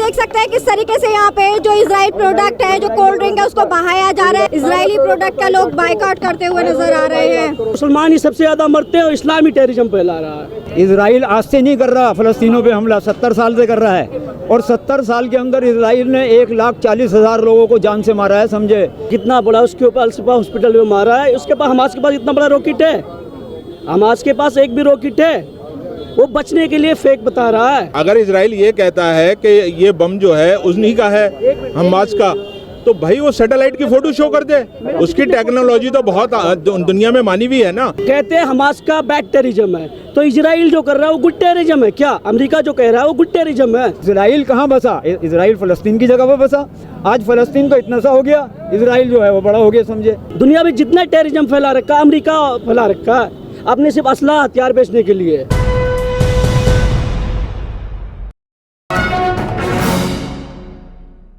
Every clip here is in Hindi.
देख सकते हैं किस तरीके से यहाँ पे जो इजराइल प्रोडक्ट है, जो कोल्ड ड्रिंक है, उसको बहाया जा रहा है। इजरायली प्रोडक्ट का लोग बायकॉट करते हुए नजर आ रहे हैं। मुसलमान ही सबसे ज्यादा मरते हैं और इस्लामी टेररिज्म फैला रहा है। इजराइल आज से नहीं कर रहा फलस्तीनों पे हमला, 70 साल से कर रहा है। और 70 साल के अंदर इजराइल ने 1,40,000 लोगों को जान से मारा है, समझे। कितना बड़ा उसके ऊपर अल-शिफा हॉस्पिटल में मारा है। उसके पास, हमास के पास इतना बड़ा रॉकेट है, हमास के पास एक भी रॉकेट है, वो बचने के लिए फेक बता रहा है। अगर इजराइल ये कहता है कि ये बम जो है उन्हीं का है, हमास का, तो भाई वो सैटेलाइट की फोटो शो कर दे। उसकी टेक्नोलॉजी तो बहुत दुनिया में मानी हुई है ना। कहते हैं हमास का बैड टेररिज्म है, तो इजराइल जो कर रहा है वो गुड टेररिज्म है क्या? अमेरिका जो कह रहा है वो गुड टेररिज्म है। इजराइल कहाँ बसा? इजराइल फलस्तीन की जगह पर बसा। आज फलस्तीन तो इतना सा हो गया, इजराइल जो है वो बड़ा हो गया, समझे। दुनिया में जितना टेररिज्म फैला रखा है, अमेरिका फैला रखा है अपने सिर्फ असला हथियार बेचने के लिए।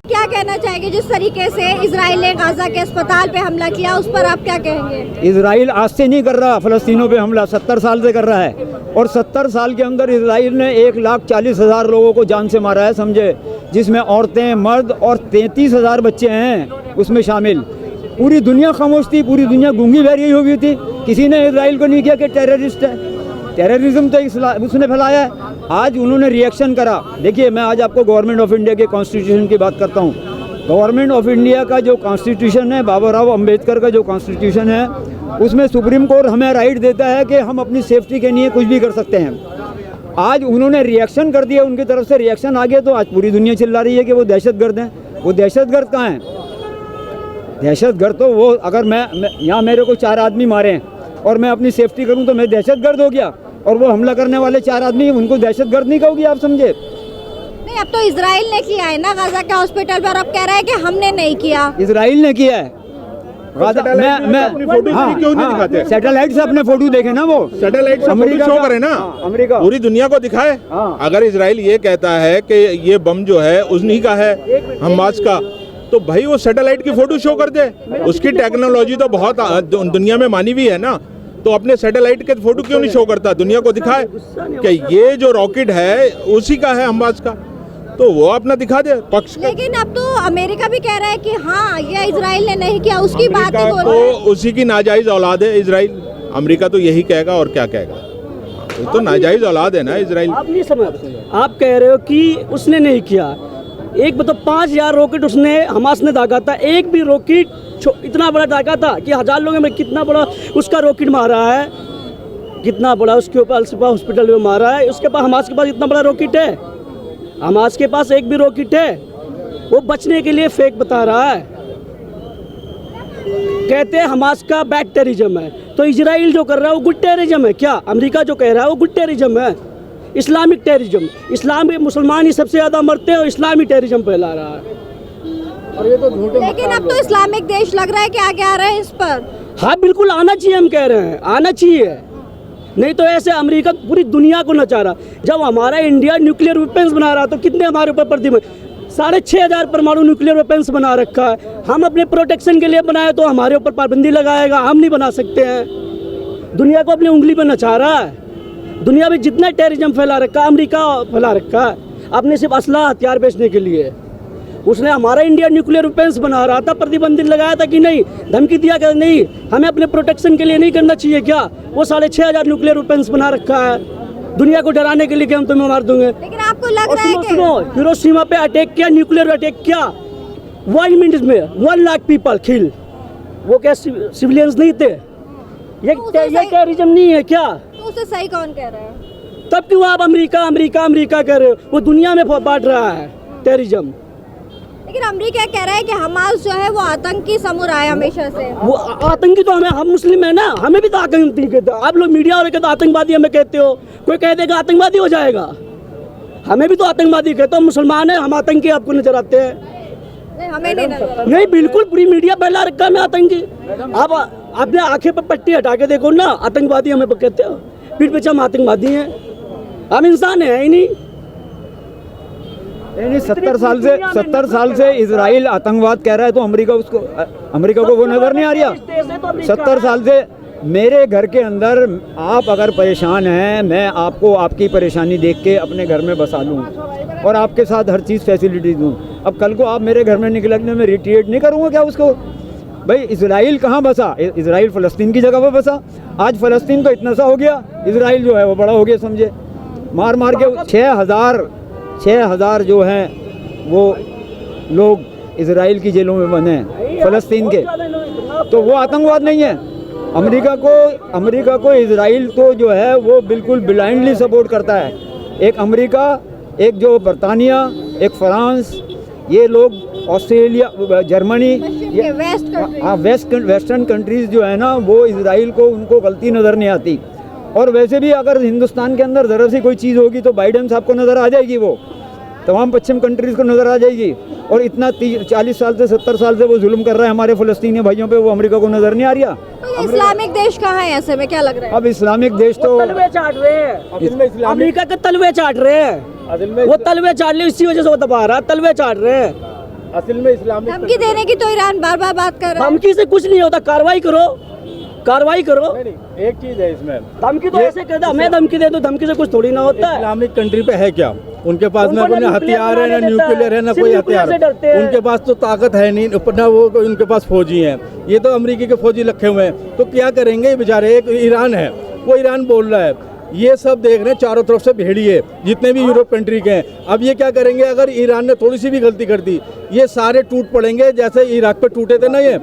क्या कहना चाहेंगे जिस तरीके से इजराइल ने गाजा के अस्पताल पे हमला किया, उस पर आप क्या कहेंगे? इजराइल आज से नहीं कर रहा फलस्तीनों पे हमला, 70 साल से कर रहा है। और 70 साल के अंदर इजराइल ने 1,40,000 लोगों को जान से मारा है, समझे। जिसमें औरतें, मर्द और 33,000 बच्चे हैं उसमें शामिल। पूरी दुनिया खामोश थी, पूरी दुनिया गूंगी बहरी हो गई थी। किसी ने इजराइल को नहीं किया कि टेररिस्ट है। टेररिज्म तो उसने फैलाया है। आज उन्होंने रिएक्शन करा। देखिए, मैं आज आपको गवर्नमेंट ऑफ इंडिया के कॉन्स्टिट्यूशन की बात करता हूँ। गवर्नमेंट ऑफ इंडिया का जो कॉन्स्टिट्यूशन है, बाबा राव अम्बेडकर का जो कॉन्स्टिट्यूशन है, उसमें सुप्रीम कोर्ट हमें राइट देता है कि हम अपनी सेफ्टी के लिए कुछ भी कर सकते हैं। आज उन्होंने रिएक्शन कर दिया, उनकी तरफ से रिएक्शन आ गया, तो आज पूरी दुनिया चिल्ला रही है कि वो दहशतगर्द हैं। वो दहशतगर्द कहाँ हैं? दहशतगर्द तो वो, अगर मैं यहाँ मेरे को 4 आदमी मारे हैं और मैं अपनी सेफ्टी करूँ तो मैं दहशतगर्द हो गया, और वो हमला करने वाले 4 आदमी, उनको दहशतगर्द नहीं कहोगी आप, समझे। नहीं, अब तो इजराइल ने किया है ना गाजा के हॉस्पिटल पर, अब कह रहा है कि हमने नहीं किया। इजराइल ने किया है। सैटेलाइट से अपने फोटो देखे ना, वो सैटेलाइट से फोटो शो करे ना, अमेरिका पूरी दुनिया को दिखाए। अगर इजराइल ये कहता है कि ये बम जो है उन्हीं का है, हमास का, तो भाई वो सैटेलाइट की फोटो शो कर दे। उसकी टेक्नोलॉजी तो बहुत दुनिया में मानी हुई है ना। तो अपने सैटेलाइट के फोटो क्यों नहीं शो करता? दुनिया को दिखाए कि ये जो रॉकेट है उसी का है, हमास का, तो वो अपना दिखा दे पक्ष। लेकिन अब तो अमेरिका भी कह रहा है कि हाँ, ये इजराइल ने नहीं किया, उसकी बात ही बोल रहा है। तो उसी की नाजायज औलाद है इजराइल। अमेरिका तो यही कहेगा और क्या कहेगा। वो तो नाजायज औलाद है ना इजराइल। आप नहीं समझ, आप कह रहे हो कि उसने नहीं किया। एक मतलब 5,000 रॉकेट उसने, हमास ने दागा था। एक भी रॉकेट इतना बड़ा दागा था कि 1000 लोगों में कितना बड़ा उसका रॉकेट मारा है, कितना बड़ा उसके ऊपर अल-शिफा हॉस्पिटल में मारा है। उसके पास, हमास के पास इतना बड़ा रॉकेट है, हमास के पास एक भी रॉकेट है, वो बचने के लिए फेक बता रहा है। कहते हैं हमास का बैड टेररिज्म है, तो इजराइल जो कर रहा है वो गुड टेररिज्म है क्या? अमेरिका जो कह रहा है वो गुड टेररिज्म है, इस्लामिक टेररिज्म। इस्लाम में मुसलमान ही सबसे ज़्यादा मरते हैं और इस्लामी टेररिज्म फैला रहा है। लेकिन अब तो इस्लामिक देश लग रहा है कि आगे आ रहे हैं इस पर। हाँ बिल्कुल आना चाहिए, हम कह रहे हैं आना चाहिए। नहीं तो ऐसे अमेरिका पूरी दुनिया को नचा रहा। जब हमारा इंडिया न्यूक्लियर वेपन्स बना रहा तो कितने हमारे ऊपर प्रतिबंध, 6,500 परमाणु न्यूक्लियर वेपन्स बना रखा है। हम अपने प्रोटेक्शन के लिए बनाए तो हमारे ऊपर पाबंदी लगाएगा, हम नहीं बना सकते हैं। दुनिया को अपनी उंगली पर नचा रहा है। दुनिया में जितना टेररिज्म फैला रखा है, अमेरिका फैला रखा है अपने सिर्फ असला हथियार बेचने के लिए। उसने हमारा इंडिया न्यूक्लियर वेपन्स बना रहा था, प्रतिबंधित लगाया था कि नहीं, धमकी दिया कि नहीं हमें अपने प्रोटेक्शन के लिए नहीं करना चाहिए क्या? वो 6,500 न्यूक्लियर वेपन्स बना रखा है दुनिया को डराने के लिए कि हम तुम्हें मार दूंगे। लेकिन आपको लग रहा है कि हिरोशिमा पे अटैक किया, न्यूक्लियर अटैक किया, 1 मिनट में 1 लाख पीपल किल। वो क्या सिविलियंस नहीं थे? ये टेररिज्म नहीं है क्या? तो उसे सही कौन कह रहा है? तब क्यों आप अमेरिका अमेरिका अमेरिका कह रहे हो? वो दुनिया में बांट रहा है टेररिज्म। लेकिन अमेरिका कह रहा है कि हमास जो है वो आतंकी समूह रहा है हमेशा से। वो आतंकी तो हम मुस्लिम है ना, हमें भी तो आतंकी कहते हो आप लोग। मीडिया वाले कहते आतंकवादी हमें कहते हो, कोई कह देगा आतंकवादी हो जाएगा। हमें भी तो आतंकवादी कहते हो, मुसलमान है हम आतंकी आपको नजर आते हैं? नहीं, हमें नहीं नजर। नहीं बिल्कुल, पूरी मीडिया फैला रखा है मैं आतंकी। आप अपने आंखें पर पट्टी हटा के देखो ना, आतंकवादी हमें कहते हो, पीठ पीछे हम आतंकवादी हैं। हम इंसान है ही नहीं। 70 साल से इजराइल आतंकवाद कह रहा है, तो अमेरिका को वो नजर नहीं आ रहा। 70 साल से मेरे घर के अंदर आप अगर परेशान हैं, मैं आपको आपकी परेशानी देख के अपने घर में बसा लूँ और आपके साथ हर चीज़ फैसिलिटी दूँ। अब कल को आप मेरे घर में निकलने में रिट्रीट नहीं करूँगा क्या उसको? भाई इजराइल कहाँ बसा? इजराइल फ़लस्तीन की जगह पर बसा। आज फ़लस्तीन तो इतना सा हो गया, इजराइल जो है वो बड़ा हो गया, समझे। मार मार के 6,000 जो हैं वो लोग इजराइल की जेलों में बंद हैं फ़लस्तीन के, तो वो आतंकवाद नहीं है। अमेरिका को इजराइल तो जो है वो बिल्कुल ब्लाइंडली सपोर्ट करता है। एक अमेरिका, एक जो बरतानिया, एक फ्रांस, ये लोग ऑस्ट्रेलिया, जर्मनी, वेस्टर्न कंट्रीज़ जो है ना, वो इजराइल को उनको गलती नज़र नहीं आती। और वैसे भी अगर हिंदुस्तान के अंदर ज़रा सी कोई चीज़ होगी तो बाइडेन साहब को नज़र आ जाएगी, वो तमाम पश्चिम कंट्रीज़ को नज़र आ जाएगी। और इतना 40 साल से 70 साल से वो जुल्म कर रहा है हमारे फ़लस्तीनी भाइयों पे, वो अमेरिका को नज़र नहीं आ रहा। तो ये इस्लामिक देश कहाँ है ऐसे में, क्या लग रहा है? अब इस्लामिक देश तो तलवे चाट रहे हैं, अमेरिका के तलवे चाट रहे हैं, वो तलवे चाट ले, इसी वजह से वो दबा रहा है, तलवे चाट रहे हैं। असल में इस्लामिक धमकी देने की तो ईरान बार बार बात कर रहा है। धमकी से कुछ नहीं होता, कार्रवाई करो, कार्रवाई करो। एक चीज़ है इसमें, धमकी तो ऐसे कहता, मैं धमकी दे दूं, धमकी से कुछ थोड़ी ना होता है। इस्लामिक कंट्री पे है क्या? उनके पास ना कोई हथियार है, ना न्यूक्लियर है, ना सिर्फ कोई न्यूक्लियर से हथियार। डरते हैं। उनके पास तो ताकत है नहीं, ना वो उनके पास फौजी हैं। ये तो अमेरिकी के फौजी रखे हुए हैं, तो क्या करेंगे बेचारे? एक ईरान है, वो ईरान बोल रहा है, ये सब देख रहे हैं चारों तरफ से भेड़िए, जितने भी यूरोप कंट्री के हैं। अब ये क्या करेंगे? अगर ईरान ने थोड़ी सी भी गलती कर दी, ये सारे टूट पड़ेंगे, जैसे इराक पे टूटे थे ना, ये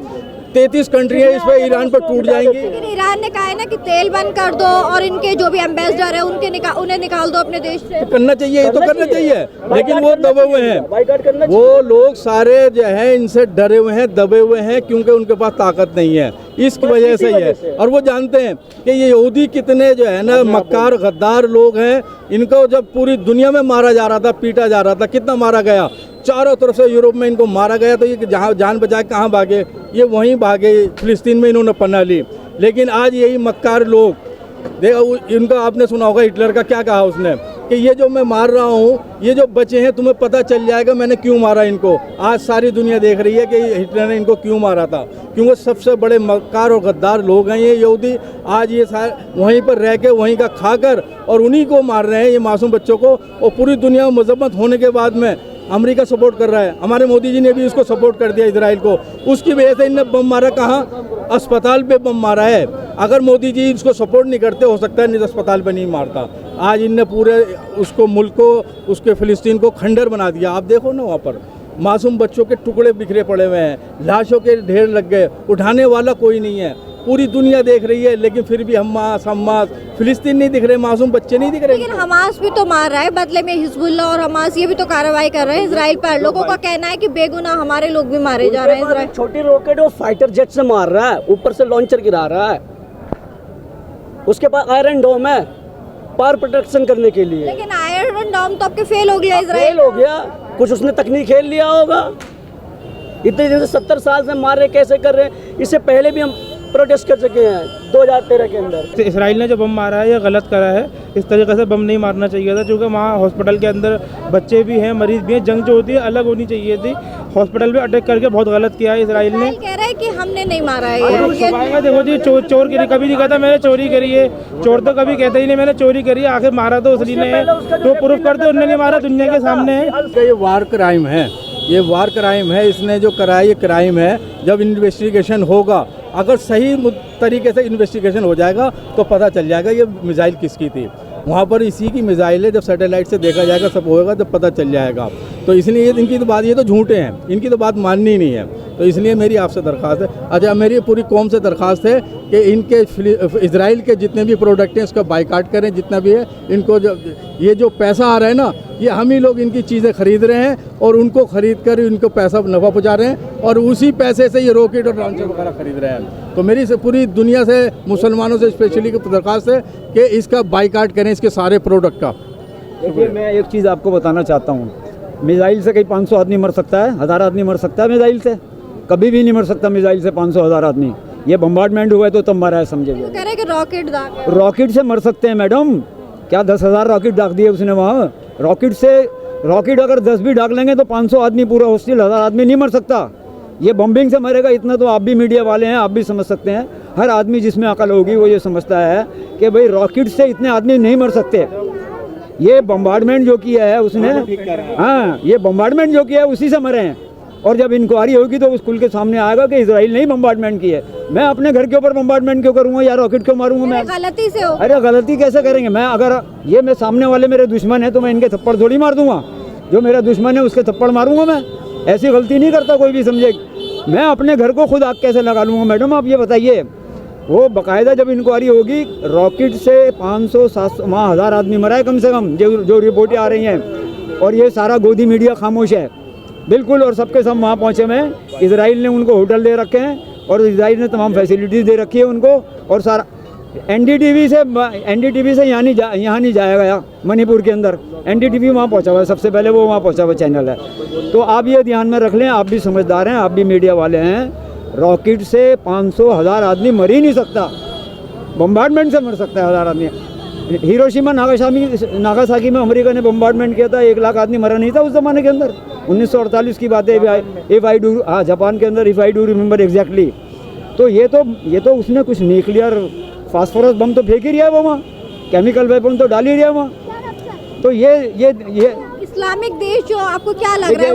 33 कंट्री है, इस पे ईरान पर टूट जाएंगी। लेकिन ईरान ने कहा है ना कि तेल बंद कर दो और इनके जो भी एम्बेसडर है उन्हें निकाल दो अपने देश से। तो करना चाहिए, ये तो करना चाहिए, लेकिन वो दबे हुए हैं, बाइकाट करना वो लोग सारे जो है इनसे डरे हुए हैं, दबे हुए हैं, क्योंकि उनके पास ताकत नहीं है, इसकी वजह से ही है। और वो जानते हैं कि ये यहूदी कितने जो है ना मक्कार गद्दार लोग हैं। इनको जब पूरी दुनिया में मारा जा रहा था, पीटा जा रहा था, कितना मारा गया, चारों तरफ से यूरोप में इनको मारा गया, तो ये जहाँ जान बचाए कहाँ भागे? ये वहीं भागे, फिलिस्तीन में इन्होंने पनाह ली। लेकिन आज यही मक्कार लोग देखो, इनका आपने सुना होगा हिटलर का क्या कहा उसने, कि ये जो मैं मार रहा हूँ, ये जो बचे हैं तुम्हें पता चल जाएगा मैंने क्यों मारा इनको। आज सारी दुनिया देख रही है कि हिटलर ने इनको क्यों मारा था, क्योंकि सबसे बड़े मक्कार और गद्दार लोग हैं ये यहूदी। आज ये वहीं पर रह के वहीं का खाकर और उन्हीं को मार रहे हैं, ये मासूम बच्चों को। और पूरी दुनिया में मजम्मत होने के बाद में अमेरिका सपोर्ट कर रहा है, हमारे मोदी जी ने भी इसको सपोर्ट कर दिया इजराइल को। उसकी वजह से इनने बम मारा, कहाँ? अस्पताल पे बम मारा है। अगर मोदी जी इसको सपोर्ट नहीं करते, हो सकता है नहीं अस्पताल पे नहीं मारता। आज इनने पूरे उसको मुल्क को, उसके फिलिस्तीन को खंडर बना दिया। आप देखो ना, वहाँ पर मासूम बच्चों के टुकड़े बिखरे पड़े हुए हैं, लाशों के ढेर लग गए, उठाने वाला कोई नहीं है। पूरी दुनिया देख रही है, लेकिन फिर भी हमास फिलिस्तीन नहीं दिख रहे, मासूम बच्चे नहीं दिख रहे। लेकिन हमास भी तो मार रहा है, बदले में हिजबुल्लाह और हमास ये भी तो कार्रवाई कर रहे हैं इजराइल पर। लोगों का कहना है कि बेगुनाह हमारे लोग भी मारे जा रहे हैं। इजराइल छोटी रॉकेट वो फाइटर जेट से मार रहा है, ऊपर से लॉन्चर गिरा रहा है। उसके पास आयरन डोम है पावर प्रोटेक्शन करने के लिए। लेकिन आयरन डोम तो आपके फेल हो गया, इजराइल फेल हो गया, कुछ उसने तकनीक खेल लिया होगा। इतने दिन से 70 साल से मार रहे, कैसे कर रहे हैं? इससे पहले भी हम प्रोटेस्ट कर चुके हैं 2013 के अंदर। तो इसराइल ने जो बम मारा है ये गलत करा है, इस तरीके से बम नहीं मारना चाहिए था, क्योंकि वहाँ हॉस्पिटल के अंदर बच्चे भी हैं, मरीज भी हैं। जंग जो होती है अलग होनी चाहिए थी, हॉस्पिटल पे अटैक करके बहुत गलत किया है इसराइल ने। कह रहा है कि हमने नहीं मारा है ये। देखो जी, चोर की कभी नहीं कहता मैंने चोरी करी है, चोर तो कभी कहता ही नहीं मैंने चोरी करी है। आखिर मारा तो उसने ने, तो प्रूफ करते उन्होंने नहीं मारा, दुनिया के सामने है। ये वार क्राइम है, ये वार क्राइम है, इसने जो कराया ये क्राइम है। जब इन्वेस्टिगेशन होगा, अगर सही तरीके से इन्वेस्टिगेशन हो जाएगा तो पता चल जाएगा ये मिसाइल किसकी थी। वहाँ पर इसी की मिसाइल है, जब सैटेलाइट से देखा जाएगा सब होएगा, जब पता चल जाएगा। तो इसलिए इनकी तो बात, ये तो झूठे हैं, इनकी तो बात माननी ही नहीं है। तो इसलिए मेरी आपसे दरख्वास्त है, अच्छा मेरी पूरी कौम से दरख्वास्त है कि इनके इजराइल के जितने भी प्रोडक्ट हैं उसका बाइकाट करें, जितना भी है। इनको जो ये जो पैसा आ रहा है ना, ये हम ही लोग इनकी चीज़ें खरीद रहे हैं और उनको खरीद कर इनको पैसा नफ़ा पहुँचा रहे हैं, और उसी पैसे से ये रॉकेट और लॉन्चर वगैरह खरीद रहे हैं। तो मेरी से पूरी दुनिया से, मुसलमानों से स्पेशली दरख्वास्त है कि इसका बाइकाट करें, इसके सारे प्रोडक्ट का। देखिए, मैं एक चीज़ आपको बताना चाहता हूँ, मिसाइल से कहीं 500 आदमी मर सकता है, 1000 आदमी मर सकता है मिसाइल से? कभी भी नहीं मर सकता मिसाइल से 500-1000 आदमी। ये बम्बार्डमेंट हुआ है तो तब मरा है, समझे? वो कह रहे हैं कि रॉकेट दाग है। रॉकेट से मर सकते हैं मैडम, क्या 10,000 रॉकेट दाग दिए उसने वहाँ? रॉकेट अगर 10 भी दाग लेंगे तो 500 आदमी पूरा हॉस्टल, 1000 आदमी नहीं मर सकता। ये बॉम्बिंग से मरेगा इतना तो आप भी मीडिया वाले हैं, आप भी समझ सकते हैं। हर आदमी जिसमें अकल होगी वो ये समझता है कि भाई रॉकेट से इतने आदमी नहीं मर सकते। ये बम्बार्डमेंट जो किया है उसने, हाँ ये बम्बार्डमेंट जो किया है उसी से मरे हैं। और जब इंक्वायरी होगी तो उस खुल के सामने आएगा कि इजराइल ने ही बम्बार्डमेंट की है। मैं अपने घर के ऊपर बम्बार्डमेंट क्यों करूँगा या रॉकेट क्यों मारूंगा मैं? गलती से हो। अरे गलती कैसे करेंगे? मैं अगर ये मैं सामने वाले मेरे दुश्मन है तो मैं इनके थप्पड़ थोड़ी मार दूंगा। जो मेरा दुश्मन है उसके थप्पड़ मारूंगा मैं? ऐसी गलती नहीं करता कोई भी, समझे। मैं अपने घर को खुद आग कैसे लगा लूँगा? मैडम आप ये बताइए, वो बाकायदा जब इंक्वायरी होगी, रॉकेट से 500-700 वहाँ 1000 आदमी मरा है कम से कम, जो रिपोर्टें आ रही हैं। और ये सारा गोदी मीडिया खामोश है बिल्कुल, और सबके सब वहाँ पहुँचे हुए हैं। इजराइल ने उनको होटल दे रखे हैं और इजराइल ने तमाम फैसिलिटीज़ दे रखी है उनको। और सारा एनडीटीवी से यहाँ नहीं जाया गया मणिपुर के अंदर। एनडीटीवी वहाँ पहुँचा हुआ है, सबसे पहले वो वहाँ पहुँचा हुआ चैनल है। तो आप ये ध्यान में रख लें, आप भी समझदार हैं, आप भी मीडिया वाले हैं। रॉकेट से 500-1000 आदमी मर ही नहीं सकता, बम्बार्डमेंट से मर सकता है 1000 आदमी। हिरोशिमा नागासाकी में अमेरिका ने बम्बार्डमेंट किया था, 1 लाख आदमी मरा नहीं था उस ज़माने के अंदर। 1948 की बात है। जापान के अंदर, if I do remember exactly. तो ये तो उसने कुछ न्यूक्लियर फास्फोरस बम तो फेंक ही रहा है वो वहाँ, केमिकल वेपन तो डाल ही रहा है वहाँ। तो ये इस्लामिक देश जो आपको क्या लग रहा है?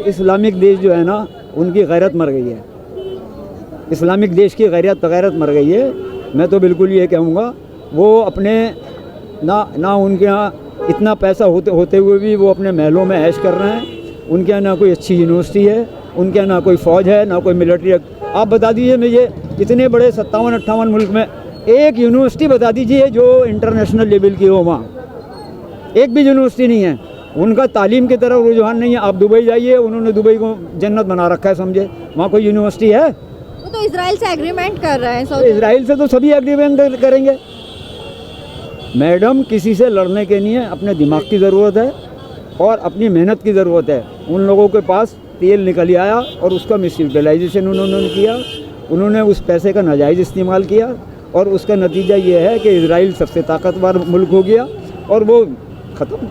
इस्लामिक देश जो है ना, उनकी गैरत मर गई है। इस्लामिक देश की गैरत मर गई है। मैं तो बिल्कुल ये कहूँगा, वो अपने ना उनके यहाँ इतना पैसा होते हुए भी वो अपने महलों में ऐश कर रहे हैं। उनके यहाँ ना कोई अच्छी यूनिवर्सिटी है, उनके यहाँ ना कोई फ़ौज है, ना कोई मिलिट्री। आप बता दीजिए मुझे, इतने बड़े 57-58 मुल्क में एक यूनिवर्सिटी बता दीजिए जो इंटरनेशनल लेवल की हो। वहाँ एक भी यूनिवर्सिटी नहीं है। उनका तालीम की तरफ रुझान नहीं है। आप दुबई जाइए, उन्होंने दुबई को जन्नत बना रखा है, समझे। वहाँ कोई यूनिवर्सिटी है? वो तो इजराइल से एग्रीमेंट कर रहे हैं। तो इजराइल से तो सभी एग्रीमेंट करेंगे मैडम। किसी से लड़ने के लिए अपने दिमाग की ज़रूरत है और अपनी मेहनत की ज़रूरत है। उन लोगों के पास तेल निकल आया और उसका मिस यूटिलाइजेशन उन्होंने किया। उन्होंने उस पैसे का नाजायज़ इस्तेमाल किया और उसका नतीजा ये है कि इजराइल सबसे ताकतवर मुल्क हो गया और वो ख़त्म।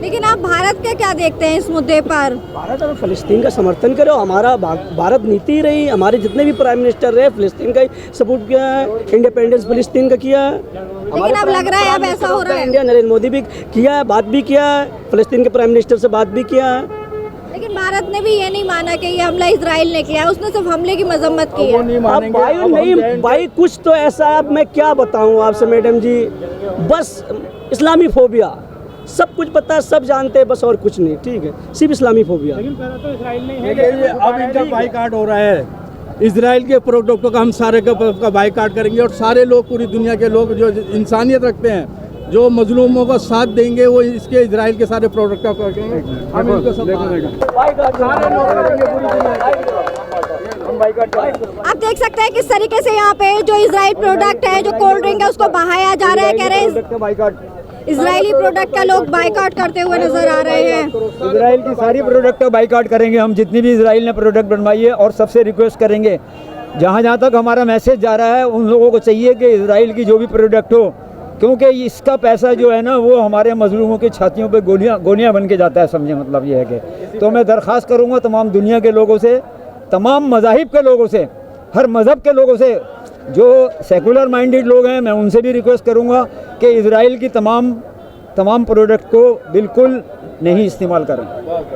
लेकिन आप भारत का क्या देखते हैं इस मुद्दे पर? भारत अगर फ़लस्तीन का समर्थन करे, हमारा भारत नीति रही, हमारे जितने भी प्राइम मिनिस्टर रहे फ़लस्तीन का ही सपोर्ट किया है, इंडिपेंडेंस फ़लस्तीन का किया है। लेकिन अब लग रहा है अब ऐसा हो रहा है। इंडिया नरेंद्र मोदी भी किया है, बात भी किया है, फ़लस्तीन के प्राइम मिनिस्टर से बात भी किया है। लेकिन भारत ने भी ये नहीं माना कि ये हमला इजराइल ने किया है, उसने सिर्फ हमले की मजम्मत की है। अब भाई कुछ तो ऐसा है, अब मैं क्या बताऊं आपसे मैडम जी, बस इस्लामी फोबिया, सब कुछ पता है, सब जानते हैं, बस और कुछ नहीं। ठीक है, सिर्फ इस्लामी फोबिया। लेकिन करा तो इजराइल ने है। देखिए अब इनका बाइकाट हो रहा है, इजराइल के प्रोडक्टों का हम सारे का बाइकाट करेंगे। और सारे लोग, पूरी दुनिया के लोग जो इंसानियत रखते हैं, जो मजलूमों का साथ देंगे, वो इसके इजराइल के सारे प्रोडक्ट का करेंगे। हम इनको सब आप देख सकते हैं किस तरीके से यहाँ पे जो इजराइल प्रोडक्ट है, जो कोल्ड ड्रिंक है, उसको बहाया जा रहा है। कह रहे हैं इजरायली प्रोडक्ट का लोग बाइकाट करते हुए नजर आ रहे हैं। इजराइल की सारी प्रोडक्ट का बाइकाट करेंगे हम, जितनी भी इजराइल ने प्रोडक्ट बनवाई है। और सबसे रिक्वेस्ट करेंगे, जहाँ तक हमारा मैसेज जा रहा है, उन लोगों को चाहिए कि इजराइल की जो भी प्रोडक्ट हो, क्योंकि इसका पैसा जो है ना, वो हमारे मजलूमों की छातियों पे गोलियां बन के जाता है, समझे। मतलब ये है कि तो मैं दरख्वास्त करूँगा तमाम दुनिया के लोगों से, तमाम मज़ाहिब के लोगों से, हर मज़हब के लोगों से, जो सेकुलर माइंडेड लोग हैं, मैं उनसे भी रिक्वेस्ट करूंगा कि इजराइल की तमाम प्रोडक्ट को बिल्कुल नहीं इस्तेमाल करें।